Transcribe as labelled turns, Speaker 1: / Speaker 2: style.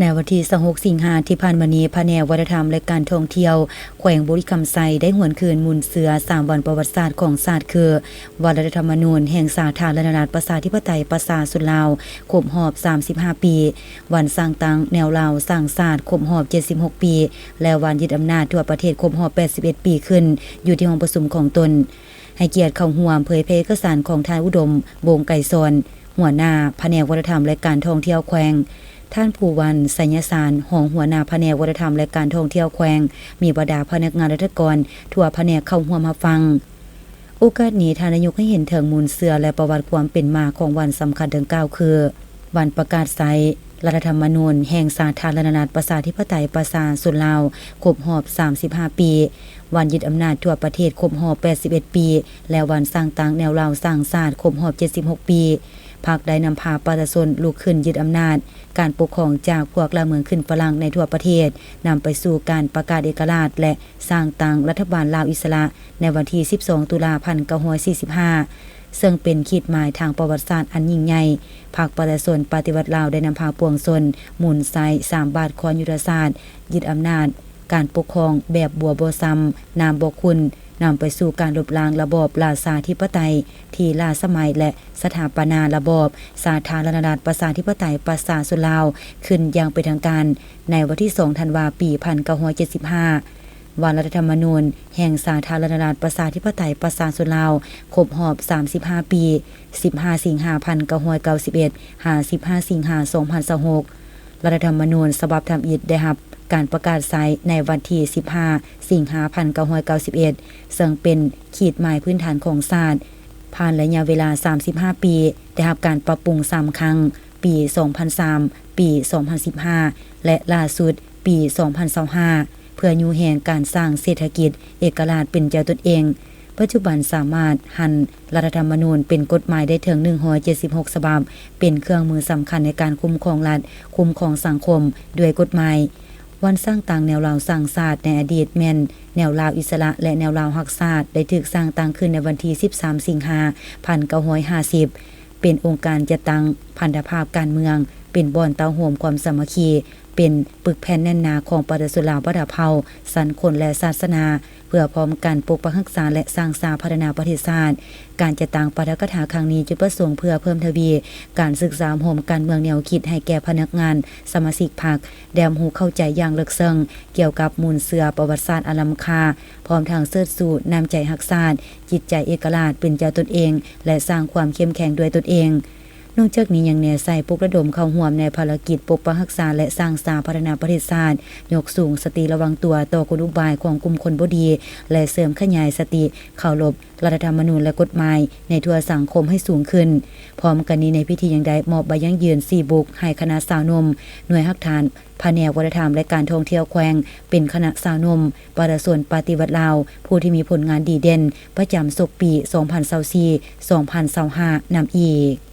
Speaker 1: ในวันที่26สิงหาคมที่ผ่านมานี้แผนกวัฒนธรรมและการท่องเที่ยวแขวงบุรีคำไซได้หวนคืนมูลเสือ3วันประวัติศาสตร์ของศาสตร์คือวันรัฐธรรมนูญแห่งสาธารณรัฐประชาธิปไตยประชาชนลาวครบรอบ35ปีวันสร้างตั้งแนวลาวสร้างศาสตร์ครบรอบ76ปีและวันยึดอำนาจทั่วประเทศครบรอบ81ปีขึ้นอยู่ที่ห้องประชุมของตนให้เกียรติเข้าร่วมเผยแพร่เอกสารของท่านอุดมวงศ์ไกรสอนหัวหน้าแผนกวัฒนธรรมและการท่องเที่ยวแขวงท่านผู้วันสัญญสารของหัวหน้าแผนกวัฒนธรรมและการท่องเที่ยวแขวงมีบรรดาพนักงานราชการทั่วแผนกเข้าร่วมมาฟังโอกาสนี้ท่านนายกให้เห็นถึงมูลเสือและประวัติความเป็นมาของวันสำคัญดังกล่าวคือวันประกาศใช้รัฐธรรมนูญแห่งสาธารณรัฐประชาธิปไตยประชาชนลาวครบรอบ35ปีวันยึดอำนาจทั่วประเทศครบรอบ81ปีและวันสร้างตั้งแนวลาวสร้างชาติครบรอบ76ปีพรรคได้นำพาประชาชนลุกขึ้นยึดอำนาจการปกครองจากพวกละเมืองขึ้นฝรั่งในทั่วประเทศนำไปสู่การประกาศเอกราชและสร้างตั้งรัฐบาลลาวอิสระในวันที่12ตุลาคม1945ซึ่งเป็นขีดหมายทางประวัติศาสตร์อันยิ่งใหญ่พรรคประชาชนปฏิวัติลาวได้นำพาปวงชนหมุนไซ3บาทคอนยุทธศาสตร์ยึดอำนาจการปกครองแบบบัวบ่ซ้ำนามบ่คุณนำไปสู่การลบล้างระบอบราชาธิปไตยที่ล้าสมัยและสถาปนาระบอบสาธารณรัฐประชาธิปไตยประชาชนลาวขึ้นอย่างเป็นทางการในวันที่2ธันวาคมปี1975วันรัฐธรรมนูญแห่งสาธารณรัฐประชาธิปไตยประชาชนลาวครบรอบ35ปี15สิงหาคม1991 55สิงหาคม2026รัฐธรรมนูญฉบับทำอิฐได้รับการประกาศใช้ในวันที่15สิงหาคม1991ซึ่งเป็นขีดหมายพื้นฐานของชาติผ่านระยะเวลา35ปีได้รับการปรับปรุง3ครั้งปี2003ปี2015และล่าสุดปี2025เพื่ออยู่แห่งการสร้างเศรษฐกิจเอกราชเป็นเจ้าตนเองปัจจุบันสามารถหันรัฐธรรมนูญเป็นกฎหมายได้ถึง176ฉบับเป็นเครื่องมือสำคัญในการคุ้มครองรัฐคุ้มครองสังคมด้วยกฎหมายวันสร้างตั้งแนวลาวสร้างชาติในอดีตแม่นแนวลาวอิสระและแนวลาวรักชาติได้ถูกสร้างตั้งขึ้นในวันที่13สิงหาคม1950เป็นองค์การจัดตั้งพันธภาพการเมืองเป็นบ่อนเตาโหมความสามัคคีเป็นปึกแผ่นแน่นหนาของประชาชนลาวบ่ดาเผ่าสันคนและศาสนาเพื่อพร้อมกันปกปักรักษาและสร้างสาพัฒนาประเทศชาติการจัดตั้งปาฐกถาครั้งนี้จุดประสงค์เพื่อเพิ่มทวีการศึกษาโหมการเมืองแนวคิดให้แก่พนักงานสมาชิกพรรคแดมหูเข้าใจอย่างลึกซึ้งเกี่ยวกับมูลเสือประวัติศาสตร์อันล้ำค่าพร้อมทางเสิร์ชสู่น้ำใจรักชาติจิตใจเอกราชเป็นเจ้าตนเองและสร้างความเข้มแข็งด้วยตนเองนอกจากนี้ยังแนใส่ปลุกระดมเข้าร่วมในภารกิจปกปักรักษาและสร้างสาพัฒนาประเทศชาติยกสูงสติระวังตัวต่อกลอุบายของกลุ่มคนบ่ดีและเสริมขยายสติเคารพรัฐธรรมนูญและกฎหมายในทั่วสังคมให้สูงขึ้นพร้อมกันนี้ในพิธียังได้มอบใบยั่งยืน4บุกให้คณะสาวนมหน่วยฮักฐานแผนกวัฒนธรรมและการท่องเที่ยวแขวงเป็นคณะสาวนมประชาชนปฏิวัติลาวผู้ที่มีผลงานดีเด่นประจำศกปี2024 2025นำอีก